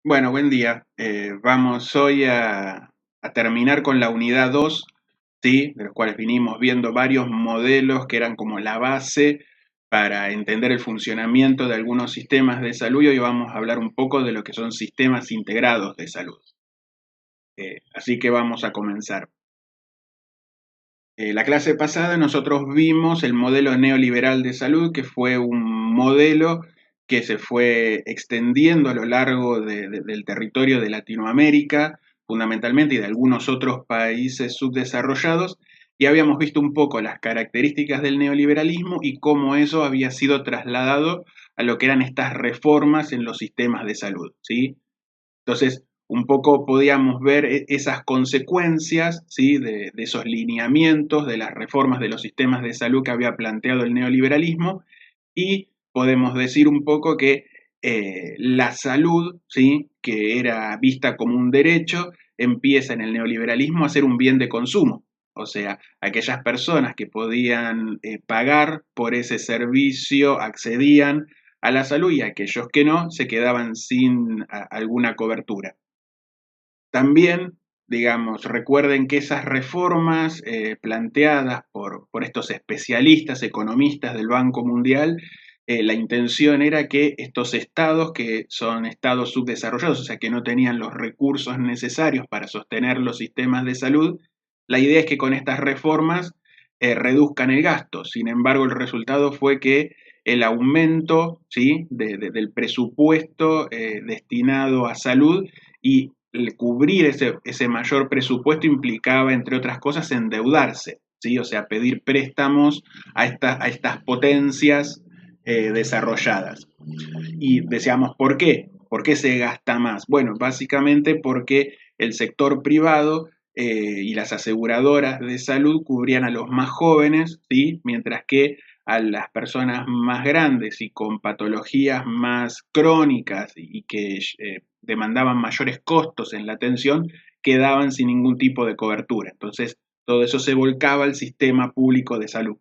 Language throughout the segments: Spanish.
Bueno, buen día. Vamos hoy a terminar con la unidad 2, ¿sí? De los cuales vinimos viendo varios modelos que eran como la base para entender el funcionamiento de algunos sistemas de salud y hoy vamos a hablar un poco de lo que son sistemas integrados de salud. Así que vamos a comenzar. La clase pasada nosotros vimos el modelo neoliberal de salud, que fue un modelo que se fue extendiendo a lo largo del territorio de Latinoamérica, fundamentalmente, y de algunos otros países subdesarrollados, y habíamos visto un poco las características del neoliberalismo y cómo eso había sido trasladado a lo que eran estas reformas en los sistemas de salud, ¿sí? Entonces, un poco podíamos ver esas consecuencias, ¿sí? De esos lineamientos, de las reformas de los sistemas de salud que había planteado el neoliberalismo, y podemos decir un poco que la salud, ¿sí? Que era vista como un derecho, empieza en el neoliberalismo a ser un bien de consumo. O sea, aquellas personas que podían pagar por ese servicio accedían a la salud y aquellos que no se quedaban sin alguna cobertura. También, digamos, recuerden que esas reformas planteadas por estos especialistas, economistas del Banco Mundial, la intención era que estos estados, que son estados subdesarrollados, o sea, que no tenían los recursos necesarios para sostener los sistemas de salud, la idea es que con estas reformas reduzcan el gasto. Sin embargo, el resultado fue que el aumento, ¿sí? Del presupuesto destinado a salud y cubrir ese mayor presupuesto implicaba, entre otras cosas, endeudarse, ¿sí? O sea, pedir préstamos a estas potencias desarrolladas. Y decíamos, ¿por qué? ¿Por qué se gasta más? Bueno, básicamente porque el sector privado y las aseguradoras de salud cubrían a los más jóvenes, ¿sí? Mientras que a las personas más grandes y con patologías más crónicas y que demandaban mayores costos en la atención, quedaban sin ningún tipo de cobertura. Entonces, todo eso se volcaba al sistema público de salud.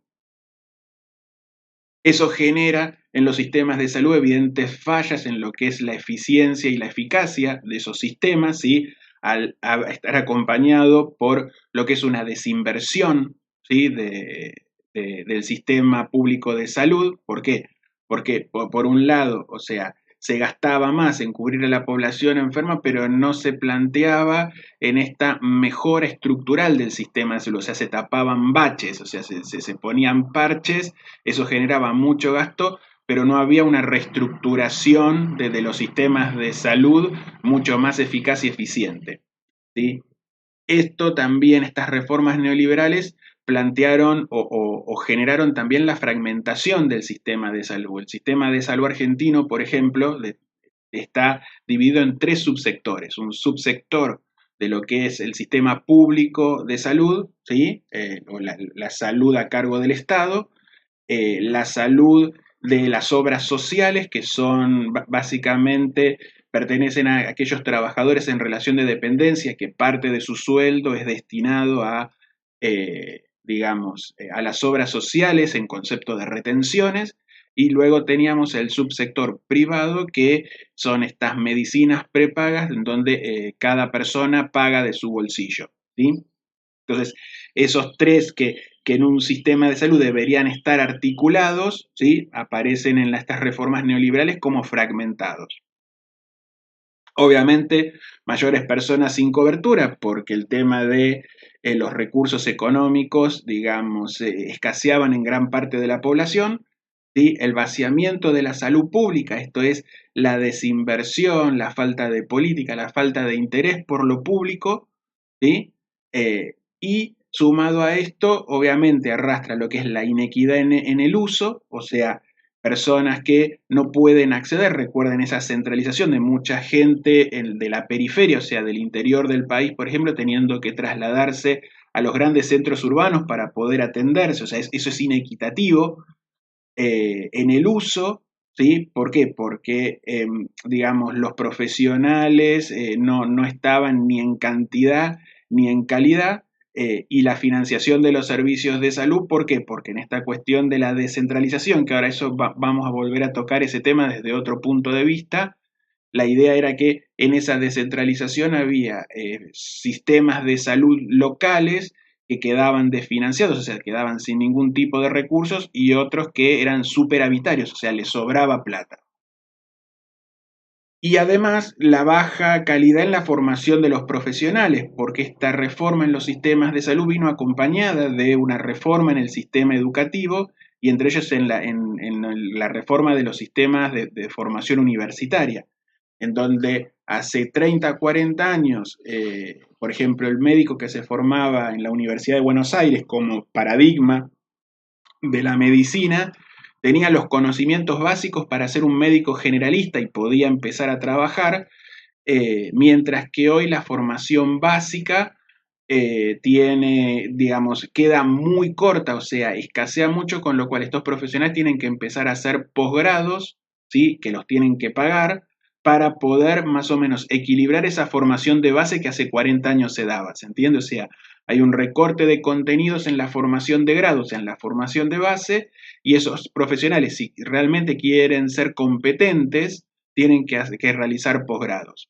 Eso genera en los sistemas de salud evidentes fallas en lo que es la eficiencia y la eficacia de esos sistemas, ¿sí? Al estar acompañado por lo que es una desinversión, ¿sí? Del sistema público de salud. ¿Por qué? Porque por un lado, o sea, se gastaba más en cubrir a la población enferma, pero no se planteaba en esta mejora estructural del sistema de salud, o sea, se tapaban baches, o sea, se ponían parches, eso generaba mucho gasto, pero no había una reestructuración de los sistemas de salud mucho más eficaz y eficiente, ¿sí? Esto también, estas reformas neoliberales plantearon o generaron también la fragmentación del sistema de salud. El sistema de salud argentino, por ejemplo, está dividido en tres subsectores. Un subsector de lo que es el sistema público de salud, ¿sí? O la salud a cargo del Estado, la salud de las obras sociales, que son básicamente pertenecen a aquellos trabajadores en relación de dependencia, que parte de su sueldo es destinado a, digamos, a las obras sociales en concepto de retenciones, y luego teníamos el subsector privado, que son estas medicinas prepagas, en donde cada persona paga de su bolsillo, ¿sí? Entonces, esos tres que en un sistema de salud deberían estar articulados, ¿sí? Aparecen en estas reformas neoliberales como fragmentados. Obviamente, mayores personas sin cobertura, porque el tema de los recursos económicos, digamos, escaseaban en gran parte de la población, ¿sí? El vaciamiento de la salud pública, esto es, la desinversión, la falta de política, la falta de interés por lo público, ¿sí? Y sumado a esto, obviamente arrastra lo que es la inequidad en el uso, o sea, personas que no pueden acceder, recuerden esa centralización de mucha gente de la periferia, o sea, del interior del país, por ejemplo, teniendo que trasladarse a los grandes centros urbanos para poder atenderse, o sea, eso es inequitativo en el uso. ¿Sí? ¿Por qué? Porque, digamos, los profesionales no estaban ni en cantidad ni en calidad, y la financiación de los servicios de salud. ¿Por qué? Porque en esta cuestión de la descentralización, que ahora eso vamos a volver a tocar ese tema desde otro punto de vista, la idea era que en esa descentralización había sistemas de salud locales que quedaban desfinanciados, o sea, quedaban sin ningún tipo de recursos, y otros que eran superavitarios, o sea, les sobraba plata. Y además la baja calidad en la formación de los profesionales, porque esta reforma en los sistemas de salud vino acompañada de una reforma en el sistema educativo y entre ellos en la reforma de los sistemas de formación universitaria, en donde hace 30, 40 años, por ejemplo, el médico que se formaba en la Universidad de Buenos Aires como paradigma de la medicina, tenía los conocimientos básicos para ser un médico generalista y podía empezar a trabajar, mientras que hoy la formación básica tiene, digamos, queda muy corta, o sea, escasea mucho, con lo cual estos profesionales tienen que empezar a hacer posgrados, ¿sí? Que los tienen que pagar para poder más o menos equilibrar esa formación de base que hace 40 años se daba, ¿se entiende? O sea, hay un recorte de contenidos en la formación de grado, o sea, en la formación de base, y esos profesionales, si realmente quieren ser competentes, tienen que realizar posgrados.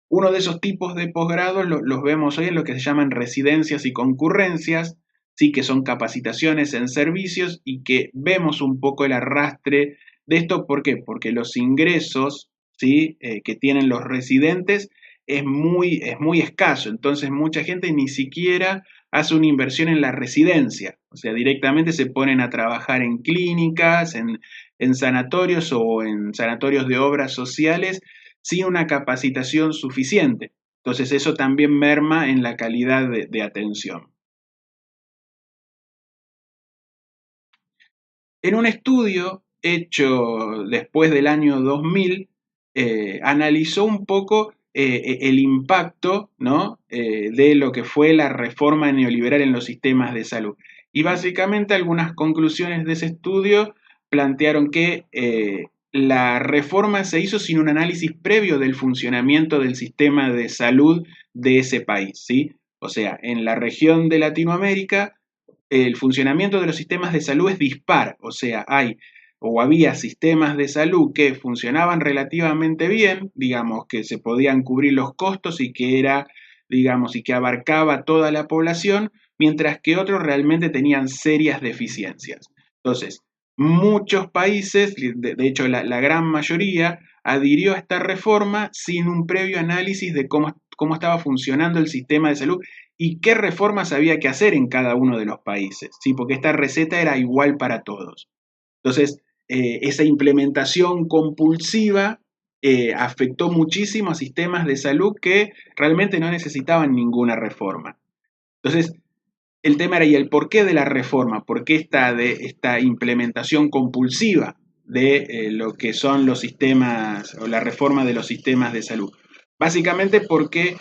Uno de esos tipos de posgrados los vemos hoy en lo que se llaman residencias y concurrencias, sí que son capacitaciones en servicios y que vemos un poco el arrastre de esto. ¿Por qué? Porque los ingresos, ¿sí? Que tienen los residentes es muy escaso, entonces mucha gente ni siquiera hace una inversión en la residencia, o sea, directamente se ponen a trabajar en clínicas, en sanatorios o en sanatorios de obras sociales sin una capacitación suficiente. Entonces eso también merma en la calidad de atención. En un estudio hecho después del año 2000, analizó un poco el impacto, ¿no? De lo que fue la reforma neoliberal en los sistemas de salud. Y básicamente algunas conclusiones de ese estudio plantearon que la reforma se hizo sin un análisis previo del funcionamiento del sistema de salud de ese país, ¿sí? O sea, en la región de Latinoamérica el funcionamiento de los sistemas de salud es dispar, o sea, hay o había sistemas de salud que funcionaban relativamente bien, digamos, que se podían cubrir los costos y que era, digamos, y que abarcaba toda la población, mientras que otros realmente tenían serias deficiencias. Entonces, muchos países, de hecho la gran mayoría, adhirió a esta reforma sin un previo análisis de cómo estaba funcionando el sistema de salud y qué reformas había que hacer en cada uno de los países, ¿sí? Porque esta receta era igual para todos. Entonces, esa implementación compulsiva afectó muchísimo a sistemas de salud que realmente no necesitaban ninguna reforma. Entonces, el tema era, ¿y el porqué de la reforma? ¿Por qué esta implementación compulsiva de lo que son los sistemas o la reforma de los sistemas de salud? Básicamente porque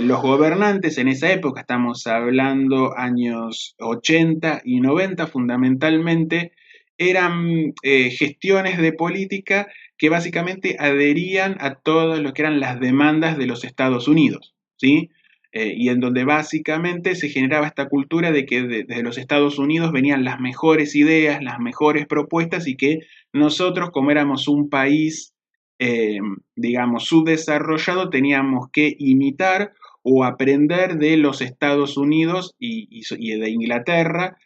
los gobernantes en esa época, estamos hablando años 80 y 90 fundamentalmente, eran gestiones de política que básicamente adherían a todo lo que eran las demandas de los Estados Unidos, ¿sí? Y en donde básicamente se generaba esta cultura de que desde los Estados Unidos venían las mejores ideas, las mejores propuestas y que nosotros, como éramos un país, eh, digamos, subdesarrollado, teníamos que imitar o aprender de los Estados Unidos y de Inglaterra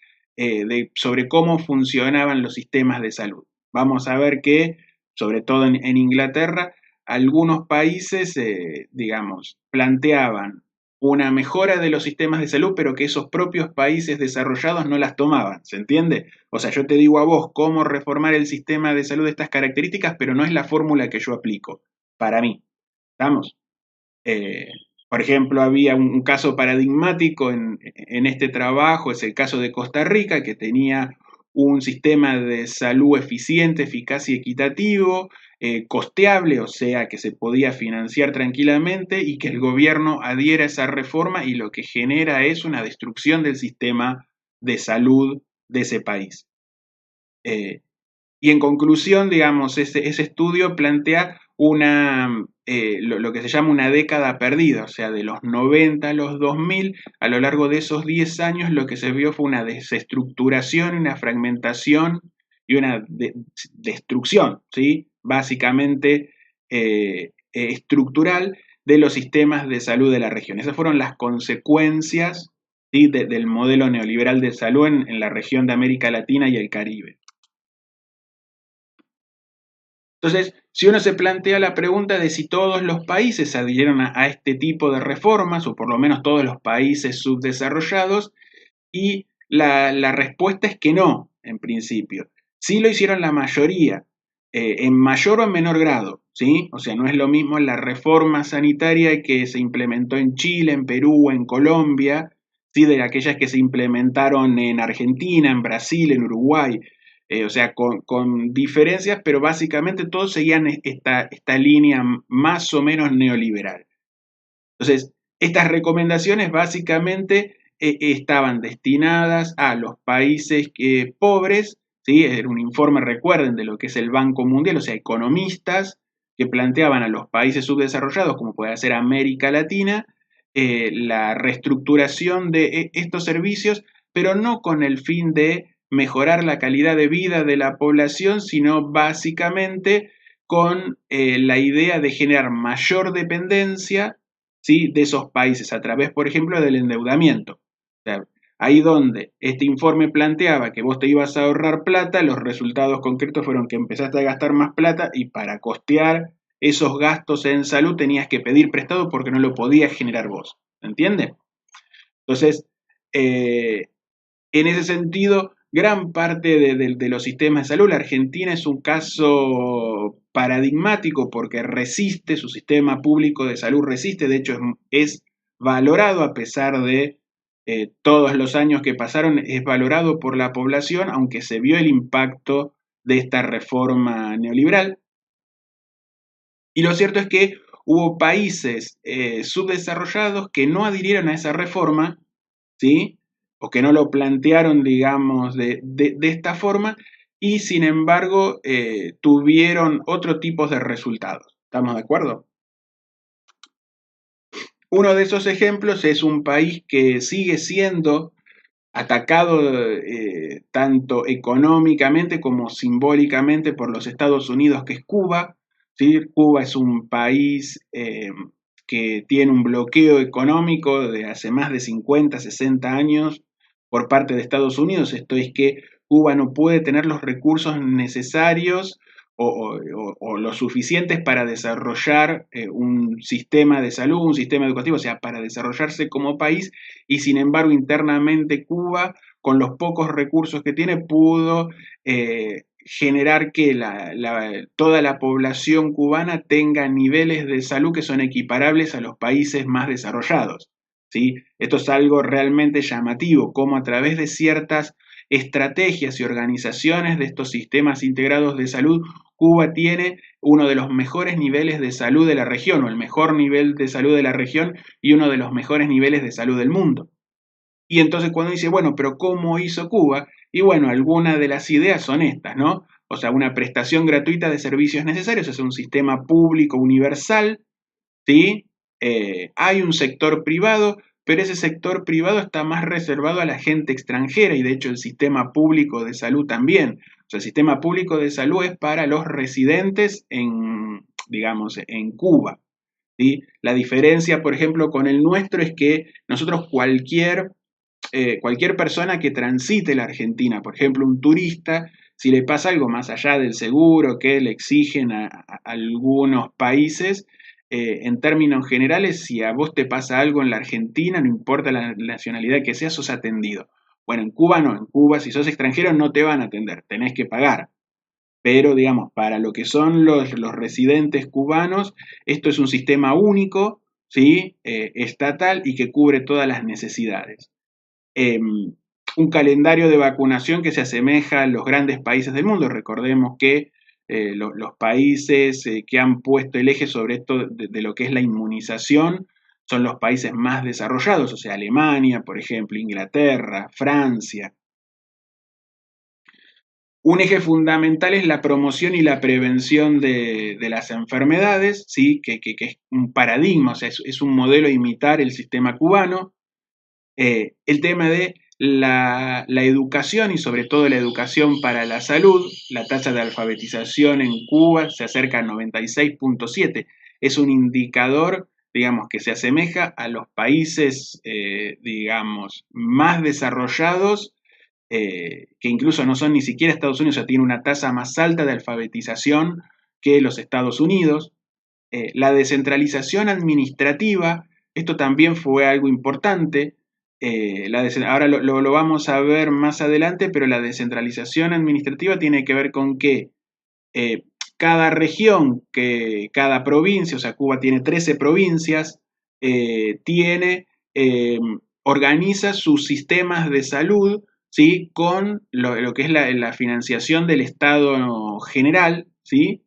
sobre cómo funcionaban los sistemas de salud. Vamos a ver que, sobre todo en Inglaterra, algunos países, digamos, planteaban una mejora de los sistemas de salud, pero que esos propios países desarrollados no las tomaban, ¿se entiende? O sea, yo te digo a vos cómo reformar el sistema de salud de estas características, pero no es la fórmula que yo aplico, para mí, ¿estamos? Eh, por ejemplo, había un caso paradigmático en este trabajo, es el caso de Costa Rica, que tenía un sistema de salud eficiente, eficaz y equitativo, costeable, o sea, que se podía financiar tranquilamente y que el gobierno adhiera a esa reforma y lo que genera es una destrucción del sistema de salud de ese país. Eh, y en conclusión, digamos, ese estudio plantea lo que se llama una década perdida, o sea, de los 90 a los 2000, a lo largo de esos 10 años lo que se vio fue una desestructuración, una fragmentación y una destrucción, ¿sí? Básicamente estructural de los sistemas de salud de la región. Esas fueron las consecuencias, ¿sí?, del modelo neoliberal de salud en la región de América Latina y el Caribe. Entonces, si uno se plantea la pregunta de si todos los países adhirieron a este tipo de reformas, o por lo menos todos los países subdesarrollados, y la respuesta es que no, en principio. Sí lo hicieron la mayoría, en mayor o en menor grado, ¿sí? O sea, no es lo mismo la reforma sanitaria que se implementó en Chile, en Perú, en Colombia, ¿sí?, de aquellas que se implementaron en Argentina, en Brasil, en Uruguay. O sea, con diferencias, pero básicamente todos seguían esta línea más o menos neoliberal. Entonces, estas recomendaciones básicamente estaban destinadas a los países pobres, ¿sí? Era un informe, recuerden, de lo que es el Banco Mundial, o sea, economistas que planteaban a los países subdesarrollados, como puede ser América Latina, la reestructuración de estos servicios, pero no con el fin de mejorar la calidad de vida de la población, sino básicamente con la idea de generar mayor dependencia, ¿sí?, de esos países a través, por ejemplo, del endeudamiento. O sea, ahí donde este informe planteaba que vos te ibas a ahorrar plata, los resultados concretos fueron que empezaste a gastar más plata y para costear esos gastos en salud tenías que pedir prestado porque no lo podías generar vos. ¿Entiende? Entonces, en ese sentido, gran parte de los sistemas de salud, la Argentina es un caso paradigmático porque resiste, su sistema público de salud resiste, de hecho es valorado a pesar de todos los años que pasaron, es valorado por la población, aunque se vio el impacto de esta reforma neoliberal. Y lo cierto es que hubo países subdesarrollados que no adhirieron a esa reforma, ¿sí?, o que no lo plantearon, digamos, de esta forma, y sin embargo tuvieron otro tipo de resultados. ¿Estamos de acuerdo? Uno de esos ejemplos es un país que sigue siendo atacado tanto económicamente como simbólicamente por los Estados Unidos, que es Cuba, ¿sí? Cuba es un país que tiene un bloqueo económico de hace más de 50, 60 años por parte de Estados Unidos. Esto es que Cuba no puede tener los recursos necesarios o lo suficientes para desarrollar un sistema de salud, un sistema educativo, o sea, para desarrollarse como país, y sin embargo internamente Cuba, con los pocos recursos que tiene, pudo generar que toda la población cubana tenga niveles de salud que son equiparables a los países más desarrollados, ¿sí? Esto es algo realmente llamativo, como a través de ciertas estrategias y organizaciones de estos sistemas integrados de salud, Cuba tiene uno de los mejores niveles de salud de la región, o el mejor nivel de salud de la región y uno de los mejores niveles de salud del mundo. Y entonces cuando dice, bueno, pero ¿cómo hizo Cuba? Y bueno, algunas de las ideas son estas, ¿no? O sea, una prestación gratuita de servicios necesarios, es un sistema público universal, ¿sí? Hay un sector privado, pero ese sector privado está más reservado a la gente extranjera y de hecho el sistema público de salud también. O sea, el sistema público de salud es para los residentes digamos, en Cuba, ¿sí? La diferencia, por ejemplo, con el nuestro es que nosotros cualquier persona que transite la Argentina, por ejemplo, un turista, si le pasa algo más allá del seguro que le exigen a algunos países, en términos generales, si a vos te pasa algo en la Argentina, no importa la nacionalidad que seas, sos atendido. Bueno, en Cuba no, en Cuba si sos extranjero no te van a atender, tenés que pagar. Pero, digamos, para lo que son los residentes cubanos, esto es un sistema único, ¿sí? Estatal y que cubre todas las necesidades. Un calendario de vacunación que se asemeja a los grandes países del mundo. Recordemos que los países que han puesto el eje sobre esto de lo que es la inmunización son los países más desarrollados, o sea, Alemania, por ejemplo, Inglaterra, Francia. Un eje fundamental es la promoción y la prevención de las enfermedades, ¿sí? que es un paradigma, o sea, es un modelo a imitar el sistema cubano. El tema de la educación y sobre todo la educación para la salud, la tasa de alfabetización en Cuba se acerca al 96,7. Es un indicador, digamos, que se asemeja a los países, digamos, más desarrollados, que incluso no son ni siquiera Estados Unidos, o sea, tiene una tasa más alta de alfabetización que los Estados Unidos. La descentralización administrativa, esto también fue algo importante. Ahora lo vamos a ver más adelante, pero la descentralización administrativa tiene que ver con que eh, cada región, cada provincia, o sea, Cuba tiene 13 provincias, tiene, organiza sus sistemas de salud, ¿sí? Con lo que es la financiación del Estado general, ¿sí?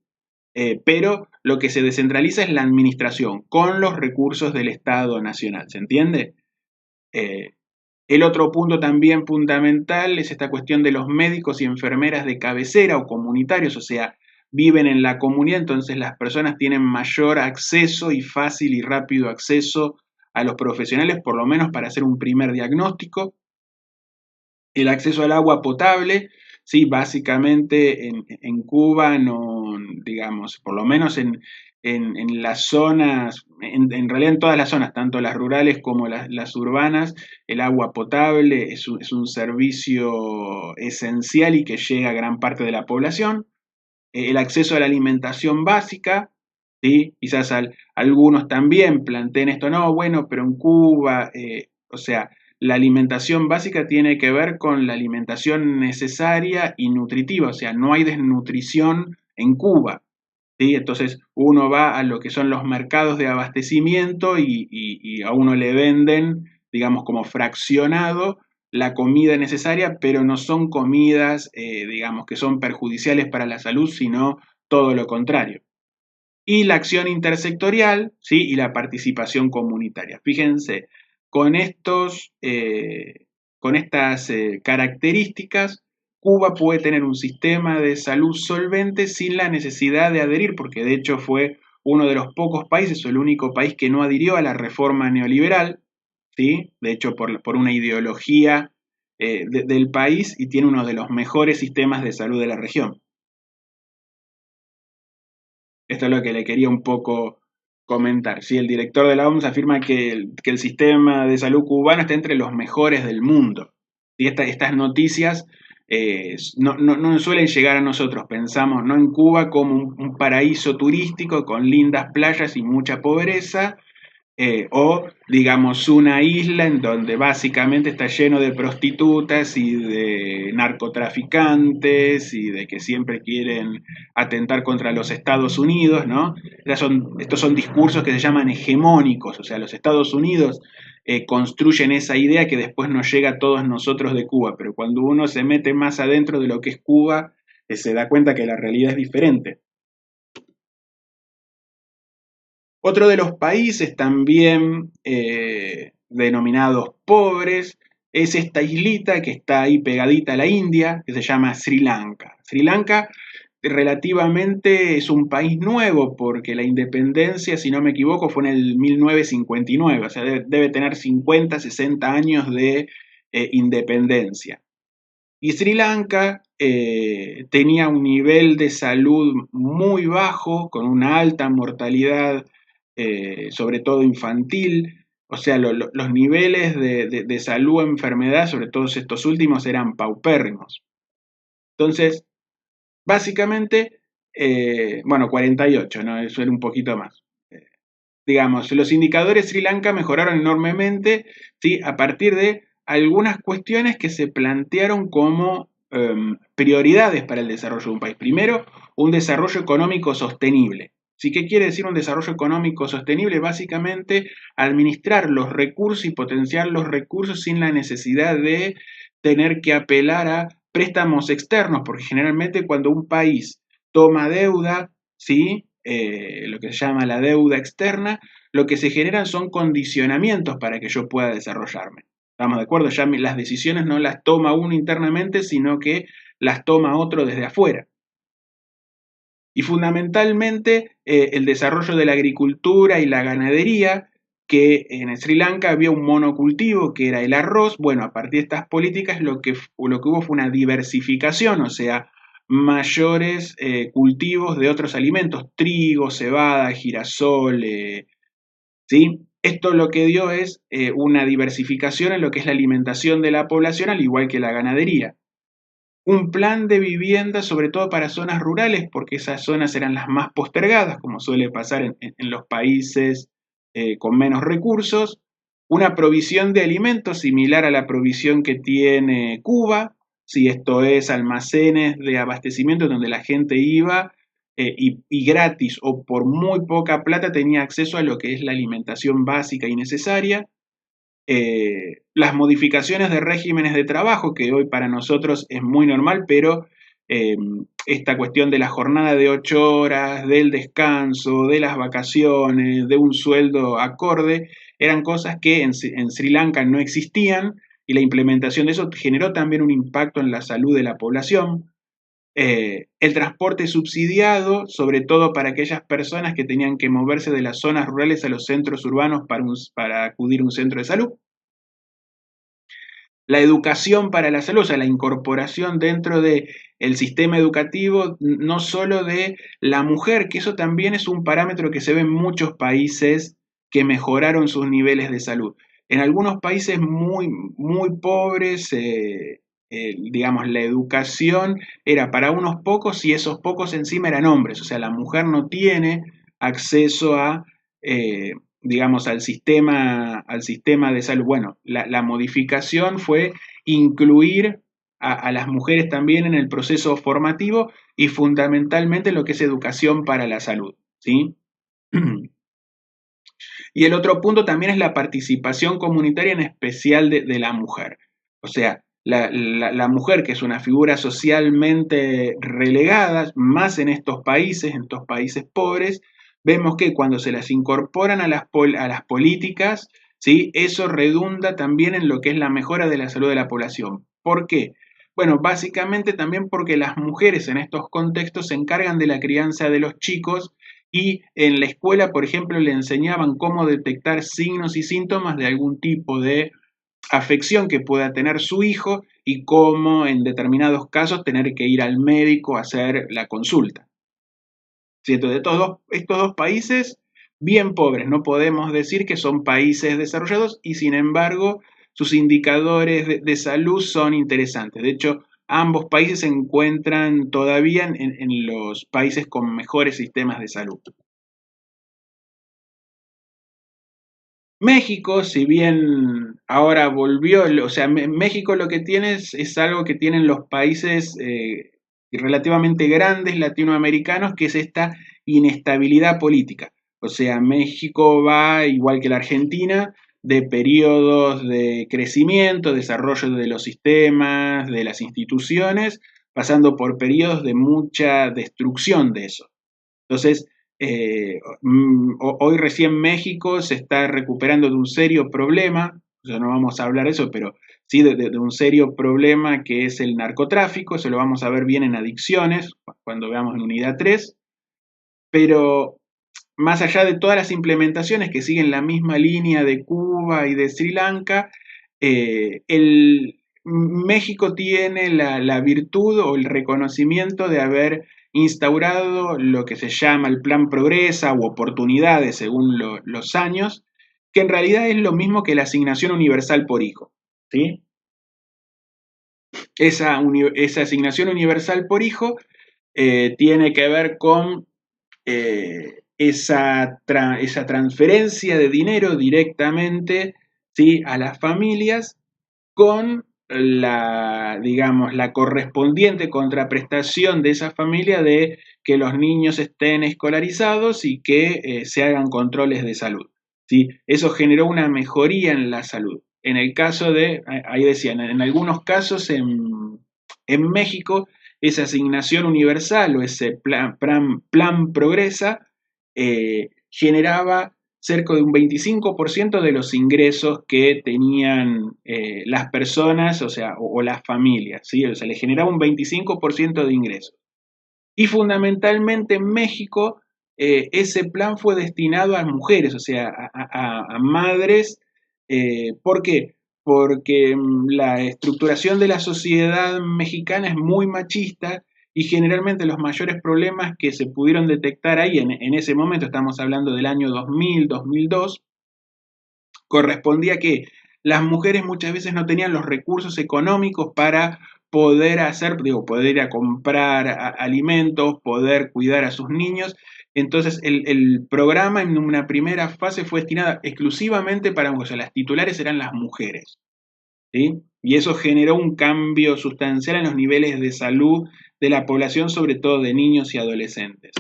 Pero lo que se descentraliza es la administración con los recursos del Estado nacional, ¿se entiende? Eh, el otro punto también fundamental es esta cuestión de los médicos y enfermeras de cabecera o comunitarios, o sea, viven en la comunidad, entonces las personas tienen mayor acceso y fácil y rápido acceso a los profesionales, por lo menos para hacer un primer diagnóstico. El acceso al agua potable, sí, básicamente en Cuba no, digamos, por lo menos en las zonas, en realidad en todas las zonas, tanto las rurales como las urbanas, el agua potable es un servicio esencial y que llega a gran parte de la población. El acceso a la alimentación básica, ¿sí? Quizás algunos también planteen esto, no, bueno, pero en Cuba, o sea, la alimentación básica tiene que ver con la alimentación necesaria y nutritiva, o sea, no hay desnutrición en Cuba, ¿sí? Entonces uno va a lo que son los mercados de abastecimiento y a uno le venden, digamos, como fraccionado la comida necesaria, pero no son comidas, digamos, que son perjudiciales para la salud, sino todo lo contrario. Y la acción intersectorial, ¿sí? Y la participación comunitaria. Fíjense, con, con estas características, Cuba puede tener un sistema de salud solvente sin la necesidad de adherir, porque de hecho fue uno de los pocos países o el único país que no adhirió a la reforma neoliberal, ¿sí? De hecho por una ideología del país, y tiene uno de los mejores sistemas de salud de la región. Esto es lo que le quería un poco comentar. ¿Sí? El director de la OMS afirma que el sistema de salud cubano está entre los mejores del mundo. Y estas noticias no suelen llegar a nosotros. Pensamos no en Cuba como un paraíso turístico con lindas playas y mucha pobreza, o digamos una isla en donde básicamente está lleno de prostitutas y de narcotraficantes y de que siempre quieren atentar contra los Estados Unidos, ¿no? Estos son discursos que se llaman hegemónicos, o sea, los Estados Unidos construyen esa idea que después nos llega a todos nosotros de Cuba, pero cuando uno se mete más adentro de lo que es Cuba, se da cuenta que la realidad es diferente. Otro de los países también denominados pobres es esta islita que está ahí pegadita a la India, que se llama Sri Lanka. Sri Lanka relativamente es un país nuevo porque la independencia, si no me equivoco, fue en el 1959, o sea, debe tener 50, 60 años de independencia. Y Sri Lanka tenía un nivel de salud muy bajo, con una alta mortalidad, sobre todo infantil. O sea, los niveles de salud, enfermedad, sobre todo estos últimos, eran paupérrimos. Entonces, básicamente, bueno, 48, ¿no? Eso era un poquito más. Digamos, los indicadores Sri Lanka mejoraron enormemente, ¿sí? A partir de algunas cuestiones que se plantearon como prioridades para el desarrollo de un país. Primero, un desarrollo económico sostenible. ¿Sí? ¿Qué quiere decir un desarrollo económico sostenible? Básicamente, administrar los recursos y potenciar los recursos sin la necesidad de tener que apelar a préstamos externos, porque generalmente cuando un país toma deuda, ¿sí? Lo que se llama la deuda externa, lo que se generan son condicionamientos para que yo pueda desarrollarme. ¿Estamos de acuerdo? Ya las decisiones no las toma uno internamente, sino que las toma otro desde afuera. Y fundamentalmente el desarrollo de la agricultura y la ganadería, que en Sri Lanka había un monocultivo que era el arroz. Bueno, a partir de estas políticas lo que hubo fue una diversificación, o sea, mayores cultivos de otros alimentos, trigo, cebada, girasol, ¿sí? Esto lo que dio es una diversificación en lo que es la alimentación de la población, al igual que la ganadería. Un plan de vivienda, sobre todo para zonas rurales, porque esas zonas eran las más postergadas, como suele pasar en los países con menos recursos. Una provisión de alimentos similar a la provisión que tiene Cuba, si esto es almacenes de abastecimiento donde la gente iba y gratis o por muy poca plata tenía acceso a lo que es la alimentación básica y necesaria. Las modificaciones de regímenes de trabajo, que hoy para nosotros es muy normal, pero esta cuestión de la jornada de 8 horas, del descanso, de las vacaciones, de un sueldo acorde, eran cosas que en Sri Lanka no existían y la implementación de eso generó también un impacto en la salud de la población. El transporte subsidiado, sobre todo para aquellas personas que tenían que moverse de las zonas rurales a los centros urbanos para acudir a un centro de salud. La educación para la salud, o sea, la incorporación dentro del sistema educativo, no solo de la mujer, que eso también es un parámetro que se ve en muchos países que mejoraron sus niveles de salud. En algunos países muy, muy pobres, digamos, la educación era para unos pocos y esos pocos encima eran hombres, o sea, la mujer no tiene acceso a eh, digamos, al sistema de salud. Bueno, la modificación fue incluir a las mujeres también en el proceso formativo y fundamentalmente lo que es educación para la salud, ¿sí? Y el otro punto también es la participación comunitaria, en especial de la mujer. O sea, la mujer, que es una figura socialmente relegada, más en estos países pobres, vemos que cuando se las incorporan a las políticas, ¿sí? Eso redunda también en lo que es la mejora de la salud de la población. ¿Por qué? Bueno, básicamente también porque las mujeres en estos contextos se encargan de la crianza de los chicos y en la escuela, por ejemplo, le enseñaban cómo detectar signos y síntomas de algún tipo de afección que pueda tener su hijo y cómo en determinados casos tener que ir al médico a hacer la consulta. ¿Cierto? De estos dos países bien pobres, no podemos decir que son países desarrollados y sin embargo sus indicadores de salud son interesantes. De hecho, ambos países se encuentran todavía en los países con mejores sistemas de salud. México, si bien ahora volvió, o sea, México lo que tiene es algo que tienen los países relativamente grandes latinoamericanos, que es esta inestabilidad política. O sea, México va, igual que la Argentina, de periodos de crecimiento, desarrollo de los sistemas, de las instituciones, pasando por periodos de mucha destrucción de eso. Entonces, hoy recién México se está recuperando de un serio problema, ya no vamos a hablar de eso, pero sí de un serio problema que es el narcotráfico, eso lo vamos a ver bien en adicciones, cuando veamos en unidad 3, pero más allá de todas las implementaciones que siguen la misma línea de Cuba y de Sri Lanka, México tiene la virtud o el reconocimiento de haber instaurado lo que se llama el Plan Progresa u oportunidades según los años, que en realidad es lo mismo que la asignación universal por hijo. ¿Sí? Esa asignación universal por hijo tiene que ver con esa transferencia de dinero directamente, ¿sí?, a las familias con digamos, la correspondiente contraprestación de esa familia de que los niños estén escolarizados y que se hagan controles de salud, ¿sí? Eso generó una mejoría en la salud. En el caso ahí decían, en algunos casos en México, esa asignación universal o ese plan Progresa generaba cerca de un 25% de los ingresos que tenían las personas, o sea, o las familias, ¿sí? O sea, le generaba un 25% de ingresos. Y fundamentalmente en México ese plan fue destinado a mujeres, o sea, a madres. ¿Por qué? Porque la estructuración de la sociedad mexicana es muy machista y generalmente los mayores problemas que se pudieron detectar ahí en ese momento, estamos hablando del año 2000, 2002, correspondía que las mujeres muchas veces no tenían los recursos económicos para poder hacer, digo, poder ir a comprar alimentos, poder cuidar a sus niños. Entonces, el programa en una primera fase fue destinado exclusivamente para mujeres, o sea, las titulares eran las mujeres, ¿sí? Y eso generó un cambio sustancial en los niveles de salud de la población, sobre todo de niños y adolescentes.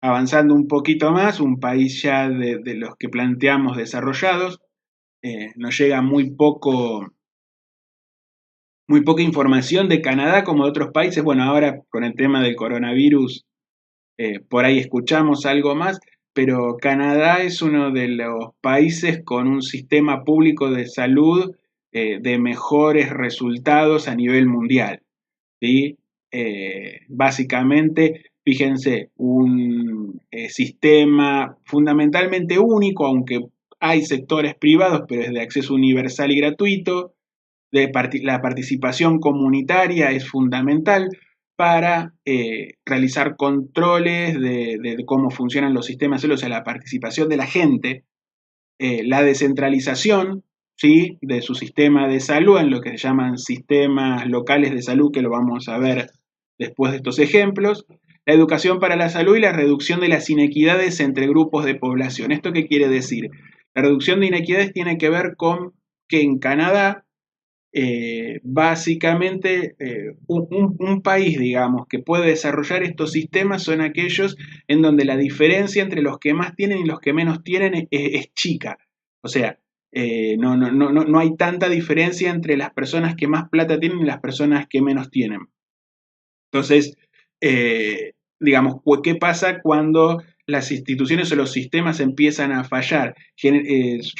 Avanzando un poquito más, un país ya de los que planteamos desarrollados, nos llega muy poca información de Canadá como de otros países. Bueno, ahora con el tema del coronavirus, por ahí escuchamos algo más, pero Canadá es uno de los países con un sistema público de salud de mejores resultados a nivel mundial, ¿sí? Básicamente, fíjense, un sistema fundamentalmente único, aunque hay sectores privados, pero es de acceso universal y gratuito. La participación comunitaria es fundamental para realizar controles de cómo funcionan los sistemas de salud, o sea, la participación de la gente, la descentralización, ¿sí?, de su sistema de salud en lo que se llaman sistemas locales de salud, que lo vamos a ver después de estos ejemplos, la educación para la salud y la reducción de las inequidades entre grupos de población. ¿Esto qué quiere decir? La reducción de inequidades tiene que ver con que en Canadá, básicamente, un país, digamos, que puede desarrollar estos sistemas son aquellos en donde la diferencia entre los que más tienen y los que menos tienen es chica. O sea, no hay tanta diferencia entre las personas que más plata tienen y las personas que menos tienen. Entonces, digamos, ¿qué pasa cuando las instituciones o los sistemas empiezan a fallar?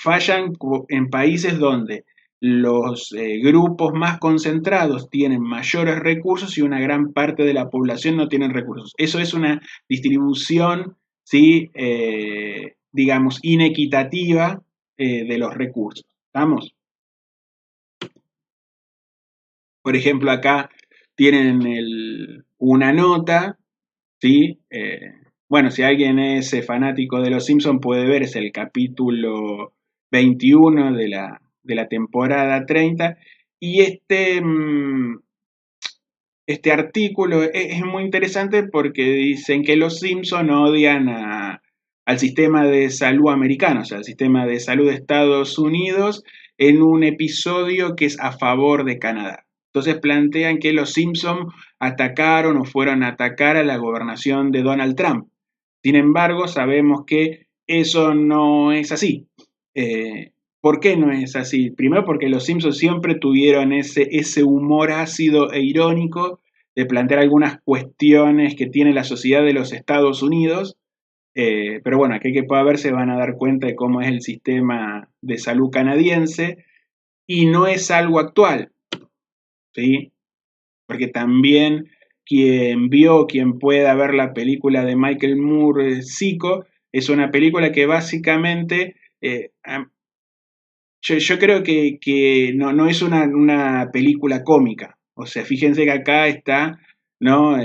Fallan en países donde los grupos más concentrados tienen mayores recursos y una gran parte de la población no tienen recursos. Eso es una distribución, ¿sí?, digamos, inequitativa de los recursos. ¿Estamos? Por ejemplo, acá tienen una nota, ¿sí? Bueno, si alguien es fanático de Los Simpsons puede ver, es el capítulo 21 de la temporada 30, y este artículo es muy interesante porque dicen que los Simpson odian al sistema de salud americano, o sea, al sistema de salud de Estados Unidos, en un episodio que es a favor de Canadá. Entonces plantean que los Simpson atacaron o fueron a atacar a la gobernación de Donald Trump. Sin embargo, sabemos que eso no es así. ¿Por qué no es así? Primero porque los Simpsons siempre tuvieron ese humor ácido e irónico de plantear algunas cuestiones que tiene la sociedad de los Estados Unidos, pero bueno, aquel que pueda ver se van a dar cuenta de cómo es el sistema de salud canadiense y no es algo actual, ¿sí? Porque también quien pueda ver la película de Michael Moore, Zico, es una película que básicamente yo creo que no es una película cómica. O sea, fíjense que acá está, ¿no?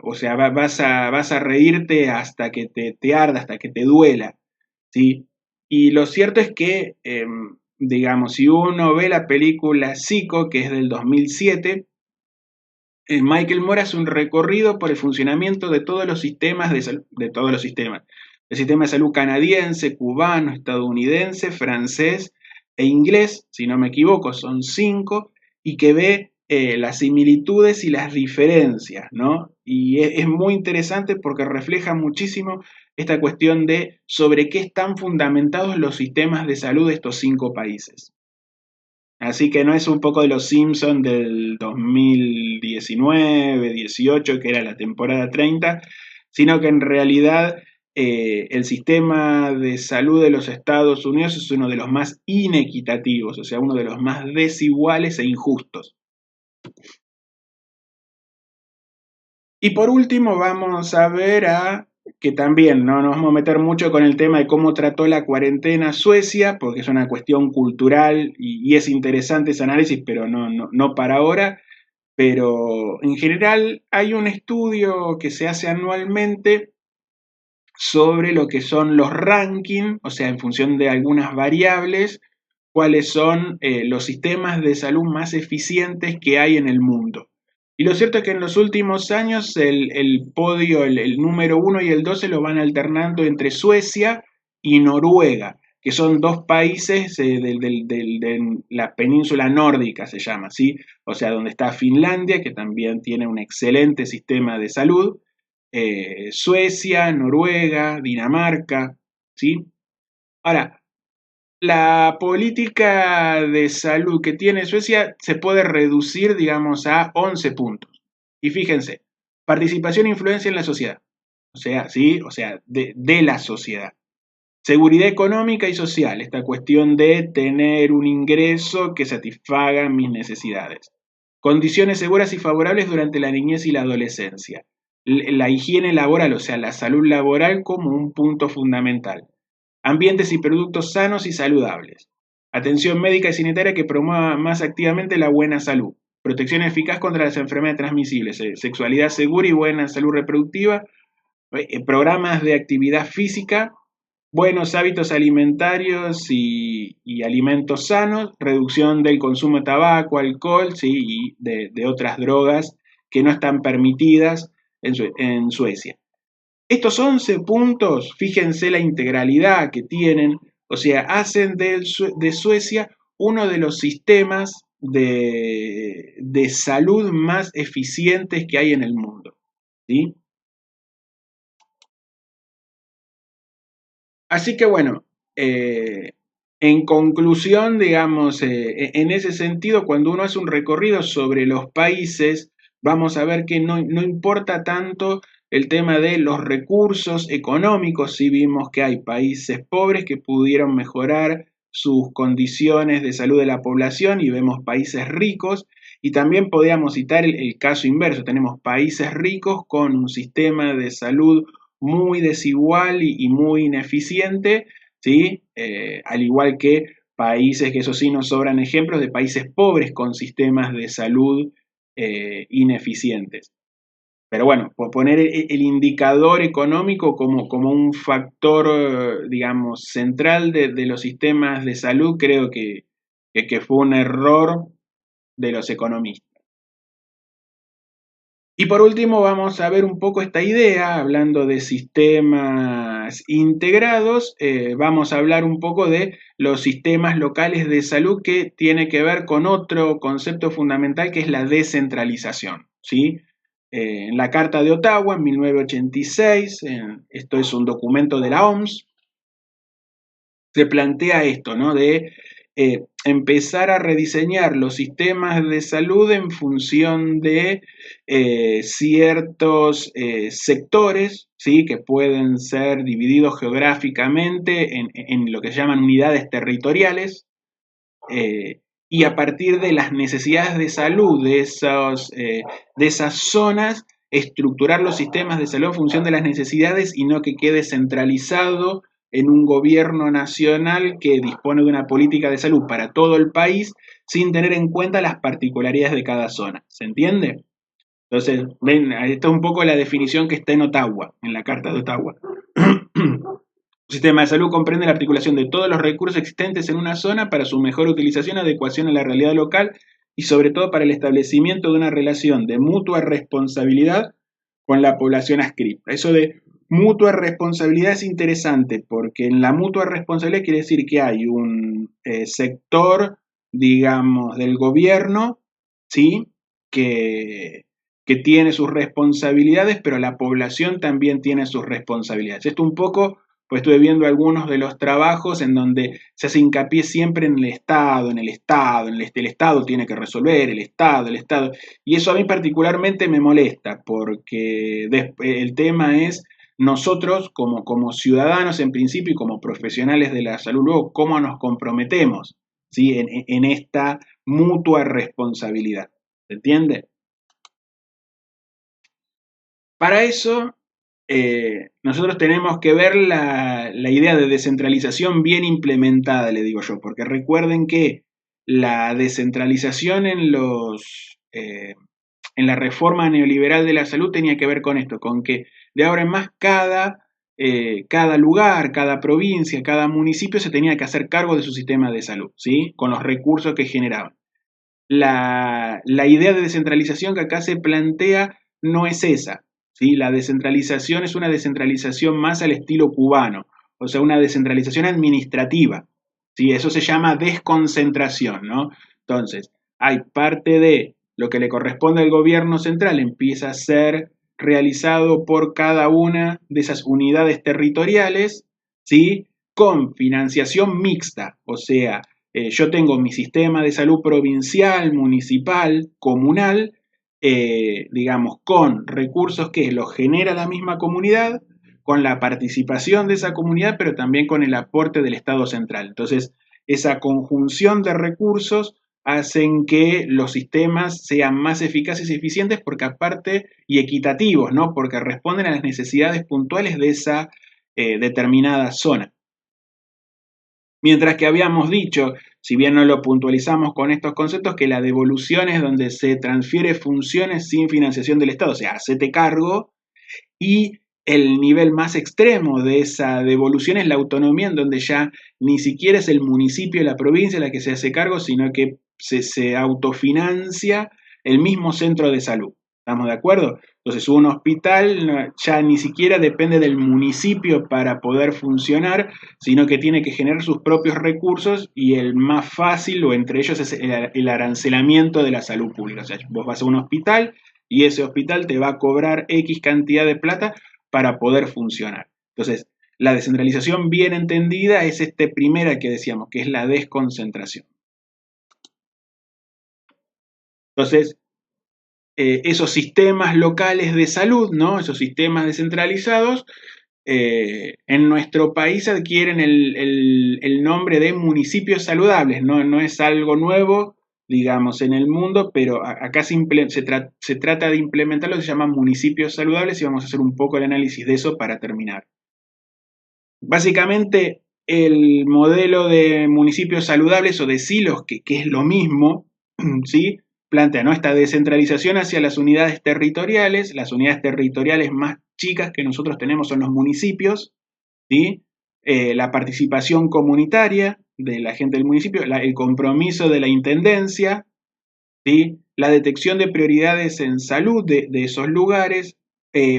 O sea, vas a reírte hasta que te arda, hasta que te duela, ¿sí? Y lo cierto es que, digamos, si uno ve la película Zico, que es del 2007, Michael Moore hace un recorrido por el funcionamiento de todos los sistemas de todos los sistemas. El sistema de salud canadiense, cubano, estadounidense, francés e inglés, si no me equivoco, son 5, y que ve las similitudes y las diferencias, ¿no? Y es muy interesante porque refleja muchísimo esta cuestión de sobre qué están fundamentados los sistemas de salud de estos 5 países. Así que no es un poco de los Simpsons del 2019, 18, que era la temporada 30, sino que en realidad el sistema de salud de los Estados Unidos es uno de los más inequitativos, o sea, uno de los más desiguales e injustos. Y por último vamos a ver que también no nos vamos a meter mucho con el tema de cómo trató la cuarentena Suecia, porque es una cuestión cultural y es interesante ese análisis, pero no para ahora. Pero en general hay un estudio que se hace anualmente sobre lo que son los rankings, o sea, en función de algunas variables, cuáles son los sistemas de salud más eficientes que hay en el mundo. Y lo cierto es que en los últimos años el podio, el número uno y el 2 se lo van alternando entre Suecia y Noruega, que son dos países de la península nórdica, se llama, ¿sí? O sea, donde está Finlandia, que también tiene un excelente sistema de salud, Suecia, Noruega, Dinamarca, ¿sí? Ahora, la política de salud que tiene Suecia se puede reducir, digamos, a 11 puntos. Y fíjense, participación e influencia en la sociedad. O sea, ¿sí? O sea, de la sociedad. Seguridad económica y social, esta cuestión de tener un ingreso que satisfaga mis necesidades. Condiciones seguras y favorables durante la niñez y la adolescencia. La higiene laboral, o sea, la salud laboral como un punto fundamental. Ambientes y productos sanos y saludables. Atención médica y sanitaria que promueva más activamente la buena salud. Protección eficaz contra las enfermedades transmisibles. Sexualidad segura y buena salud reproductiva. Programas de actividad física, buenos hábitos alimentarios y alimentos sanos, reducción del consumo de tabaco, alcohol, ¿sí? Y de otras drogas que no están permitidas en Suecia. Estos 11 puntos, fíjense la integralidad que tienen, o sea, hacen de Suecia uno de los sistemas de salud más eficientes que hay en el mundo, ¿sí? Así que bueno, en conclusión, digamos, en ese sentido, cuando uno hace un recorrido sobre los países, vamos a ver que no importa tanto el tema de los recursos económicos, si vimos que hay países pobres que pudieron mejorar sus condiciones de salud de la población y vemos países ricos, y también podríamos citar el caso inverso, tenemos países ricos con un sistema de salud muy desigual y muy ineficiente, ¿sí? Al igual que países, que eso sí nos sobran ejemplos de países pobres con sistemas de salud ineficientes. Pero bueno, por poner el indicador económico como un factor, digamos, central de los sistemas de salud, creo que fue un error de los economistas. Y por último vamos a ver un poco esta idea, hablando de sistemas integrados, vamos a hablar un poco de los sistemas locales de salud que tiene que ver con otro concepto fundamental que es la descentralización, ¿sí? En la Carta de Ottawa, en 1986, esto es un documento de la OMS, se plantea esto, ¿no? De empezar a rediseñar los sistemas de salud en función de ciertos sectores, ¿sí? Que pueden ser divididos geográficamente en lo que se llaman unidades territoriales, y a partir de las necesidades de salud de esas zonas, estructurar los sistemas de salud en función de las necesidades y no que quede centralizado en un gobierno nacional que dispone de una política de salud para todo el país sin tener en cuenta las particularidades de cada zona. ¿Se entiende? Entonces, ven, esta es un poco la definición que está en Ottawa, en la Carta de Ottawa. Un sistema de salud comprende la articulación de todos los recursos existentes en una zona para su mejor utilización y adecuación a la realidad local y sobre todo para el establecimiento de una relación de mutua responsabilidad con la población adscrita. Eso de mutua responsabilidad es interesante porque en la mutua responsabilidad quiere decir que hay un sector, digamos, del gobierno, ¿sí? Que tiene sus responsabilidades, pero la población también tiene sus responsabilidades. Esto un poco, pues estuve viendo algunos de los trabajos en donde se hace hincapié siempre en el Estado, el Estado tiene que resolver, el Estado, y eso a mí particularmente me molesta, porque el tema es nosotros como ciudadanos en principio y como profesionales de la salud luego, cómo nos comprometemos, ¿sí? En esta mutua responsabilidad. ¿Se entiende? Para eso, nosotros tenemos que ver la idea de descentralización bien implementada, le digo yo, porque recuerden que la descentralización en la reforma neoliberal de la salud tenía que ver con esto, con que de ahora en más cada lugar, cada provincia, cada municipio se tenía que hacer cargo de su sistema de salud, ¿sí? Con los recursos que generaban. La idea de descentralización que acá se plantea no es esa, ¿sí? La descentralización es una descentralización más al estilo cubano, o sea, una descentralización administrativa, ¿sí? Eso se llama desconcentración, ¿no? Entonces, hay parte de lo que le corresponde al gobierno central empieza a ser realizado por cada una de esas unidades territoriales, ¿sí? Con financiación mixta, o sea, yo tengo mi sistema de salud provincial, municipal, comunal, digamos, con recursos que los genera la misma comunidad, con la participación de esa comunidad, pero también con el aporte del Estado central. Entonces, esa conjunción de recursos hacen que los sistemas sean más eficaces y eficientes porque aparte y equitativos, ¿no? Porque responden a las necesidades puntuales de esa determinada zona. Mientras que habíamos dicho, si bien no lo puntualizamos con estos conceptos, que la devolución es donde se transfiere funciones sin financiación del Estado, o sea, hacete cargo, y el nivel más extremo de esa devolución es la autonomía, en donde ya ni siquiera es el municipio, la provincia la que se hace cargo, sino que se autofinancia el mismo centro de salud. ¿Estamos de acuerdo? Entonces, un hospital ya ni siquiera depende del municipio para poder funcionar, sino que tiene que generar sus propios recursos y el más fácil o entre ellos es el arancelamiento de la salud pública. O sea, vos vas a un hospital y ese hospital te va a cobrar X cantidad de plata para poder funcionar. Entonces, la descentralización bien entendida es este primera que decíamos, que es la desconcentración. Entonces, esos sistemas locales de salud, ¿no? Esos sistemas descentralizados, en nuestro país adquieren el nombre de municipios saludables, ¿no? No es algo nuevo, digamos, en el mundo, pero acá se trata de implementar lo que se llaman municipios saludables y vamos a hacer un poco el análisis de eso para terminar. Básicamente, el modelo de municipios saludables o de silos, que es lo mismo, ¿sí? Plantea, ¿no? Esta descentralización hacia las unidades territoriales más chicas que nosotros tenemos son los municipios, ¿sí? La participación comunitaria de la gente del municipio, el compromiso de la intendencia, ¿sí? La detección de prioridades en salud de esos lugares,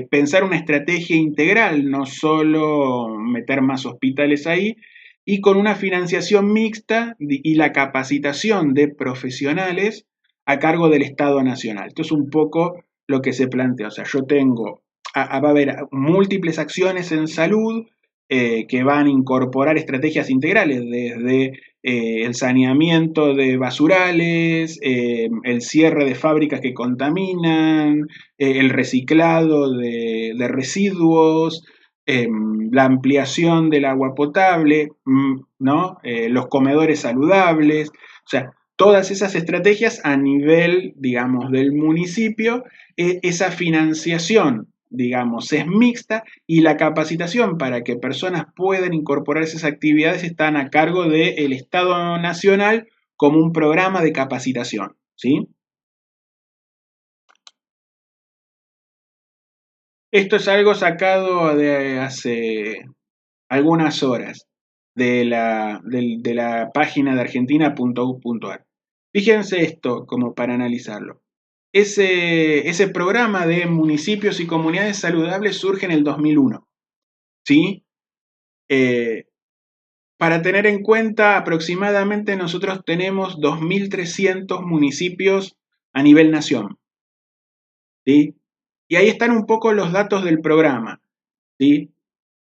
pensar una estrategia integral, no solo meter más hospitales ahí, y con una financiación mixta y la capacitación de profesionales a cargo del Estado Nacional. Esto es un poco lo que se plantea. O sea, va a haber múltiples acciones en salud que van a incorporar estrategias integrales, desde el saneamiento de basurales, el cierre de fábricas que contaminan, el reciclado de residuos, la ampliación del agua potable, ¿no? Los comedores saludables, o sea, todas esas estrategias a nivel, digamos, del municipio, esa financiación, digamos, es mixta y la capacitación para que personas puedan incorporar esas actividades están a cargo del Estado Nacional como un programa de capacitación, ¿sí? Esto es algo sacado de hace algunas horas de la página de argentina.gov.ar. Fíjense esto como para analizarlo. Ese programa de municipios y comunidades saludables surge en el 2001, ¿sí? Eh, para tener en cuenta, aproximadamente nosotros tenemos 2.300 municipios a nivel nación, ¿sí? Y ahí están un poco los datos del programa, ¿sí?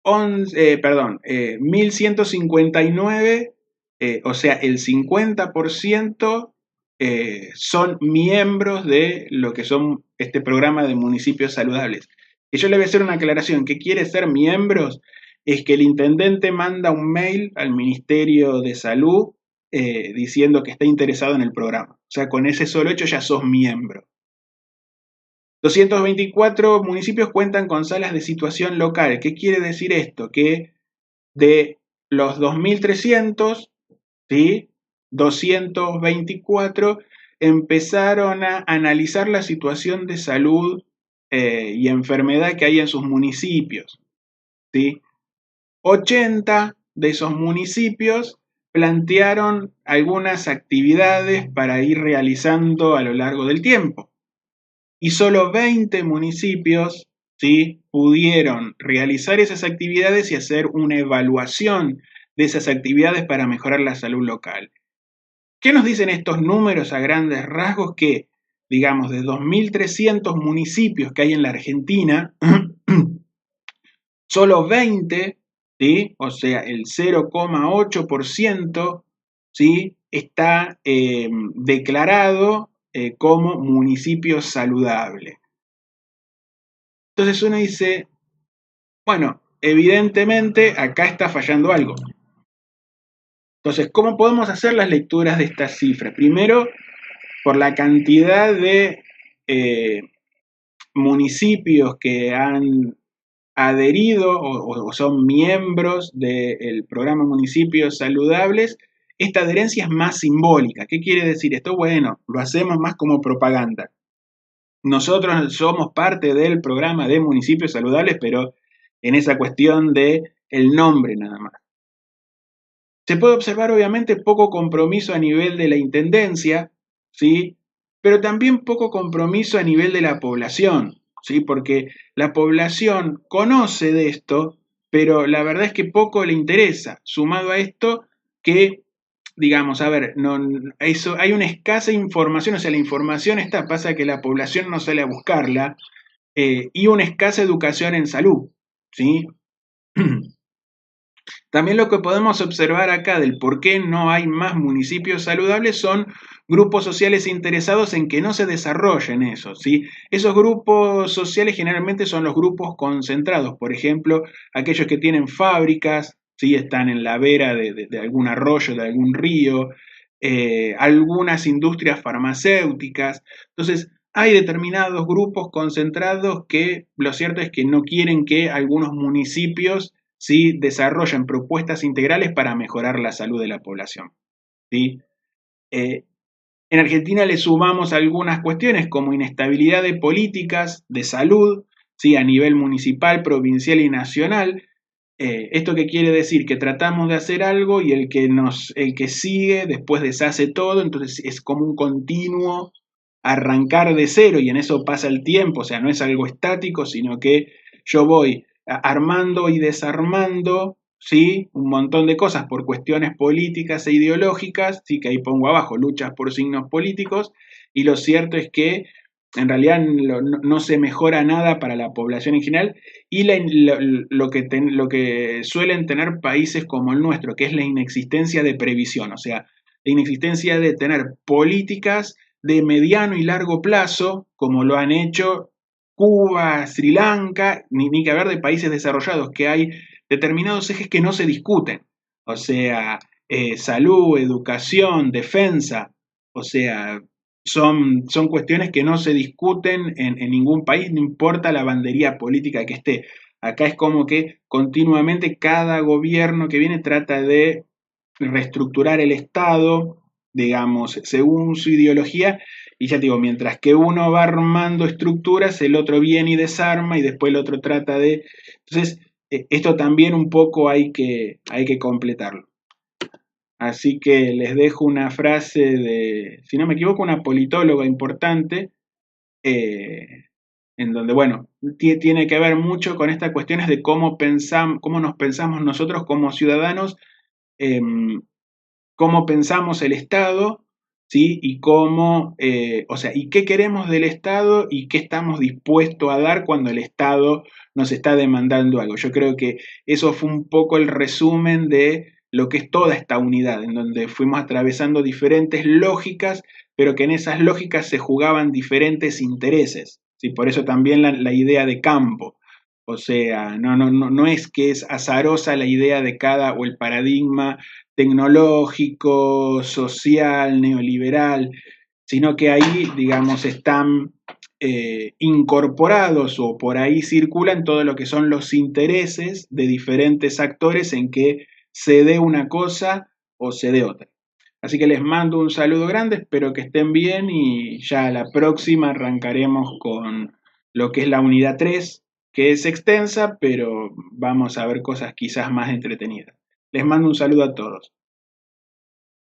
1.159, o sea, el 50% son miembros de lo que son este programa de municipios saludables. Y yo le voy a hacer una aclaración, ¿qué quiere ser miembros? Es que el intendente manda un mail al Ministerio de Salud diciendo que está interesado en el programa. O sea, con ese solo hecho ya sos miembro. 224 municipios cuentan con salas de situación local. ¿Qué quiere decir esto? Que de los 2.300, ¿sí? 224 empezaron a analizar la situación de salud y enfermedad que hay en sus municipios, ¿sí? 80 de esos municipios plantearon algunas actividades para ir realizando a lo largo del tiempo. Y solo 20 municipios, ¿sí?, pudieron realizar esas actividades y hacer una evaluación de esas actividades para mejorar la salud local. ¿Qué nos dicen estos números a grandes rasgos? Que, digamos, de 2.300 municipios que hay en la Argentina, solo 20, ¿sí?, o sea, el 0,8%, ¿sí?, está declarado como municipio saludable. Entonces uno dice, bueno, evidentemente acá está fallando algo. Entonces, ¿cómo podemos hacer las lecturas de estas cifras? Primero, por la cantidad de municipios que han adherido o son miembros del programa Municipios Saludables, esta adherencia es más simbólica. ¿Qué quiere decir esto? Bueno, lo hacemos más como propaganda. Nosotros somos parte del programa de Municipios Saludables, pero en esa cuestión de el nombre nada más. Se puede observar obviamente poco compromiso a nivel de la intendencia, ¿sí?, pero también poco compromiso a nivel de la población, ¿sí?, porque la población conoce de esto, pero la verdad es que poco le interesa. Sumado a esto que, digamos, a ver, no, eso, hay una escasa información, o sea, la información está, pasa que la población no sale a buscarla, y una escasa educación en salud, ¿sí? También lo que podemos observar acá del por qué no hay más municipios saludables son grupos sociales interesados en que no se desarrollen eso, ¿sí? Esos grupos sociales generalmente son los grupos concentrados, por ejemplo, aquellos que tienen fábricas, ¿sí?, están en la vera de algún arroyo, de algún río, algunas industrias farmacéuticas. Entonces, hay determinados grupos concentrados que lo cierto es que no quieren que algunos municipios, ¿sí?, desarrollen propuestas integrales para mejorar la salud de la población, ¿sí? En Argentina le sumamos algunas cuestiones como inestabilidad de políticas de salud, ¿sí?, a nivel municipal, provincial y nacional. ¿Esto qué quiere decir? Que tratamos de hacer algo y el que sigue después deshace todo, entonces es como un continuo arrancar de cero y en eso pasa el tiempo, o sea, no es algo estático, sino que yo voy armando y desarmando, ¿sí?, un montón de cosas por cuestiones políticas e ideológicas, sí, que ahí pongo abajo, luchas por signos políticos, y lo cierto es que en realidad no se mejora nada para la población en general, y lo que suelen tener países como el nuestro, que es la inexistencia de previsión, o sea, la inexistencia de tener políticas de mediano y largo plazo, como lo han hecho Cuba, Sri Lanka, ni que hablar de países desarrollados, que hay determinados ejes que no se discuten, o sea, salud, educación, defensa, o sea, son cuestiones que no se discuten en ningún país, no importa la bandería política que esté. Acá es como que continuamente cada gobierno que viene trata de reestructurar el Estado, digamos, según su ideología, y ya te digo, mientras que uno va armando estructuras, el otro viene y desarma, y después el otro trata de... Entonces, esto también un poco hay que completarlo. Así que les dejo una frase de, si no me equivoco, una politóloga importante, eh, en donde, bueno, tiene que ver mucho con estas cuestiones de cómo nos pensamos nosotros como ciudadanos, cómo pensamos el Estado, ¿sí? Y cómo, o sea, y qué queremos del Estado y qué estamos dispuestos a dar cuando el Estado nos está demandando algo. Yo creo que eso fue un poco el resumen de lo que es toda esta unidad, en donde fuimos atravesando diferentes lógicas, pero que en esas lógicas se jugaban diferentes intereses, ¿sí? Por eso también la idea de campo. O sea, no es que es azarosa la idea de cada o el paradigma tecnológico, social, neoliberal, sino que ahí, digamos, están incorporados o por ahí circulan todo lo que son los intereses de diferentes actores en que se dé una cosa o se dé otra. Así que les mando un saludo grande, espero que estén bien y ya a la próxima arrancaremos con lo que es la unidad 3, que es extensa, pero vamos a ver cosas quizás más entretenidas. Les mando un saludo a todos.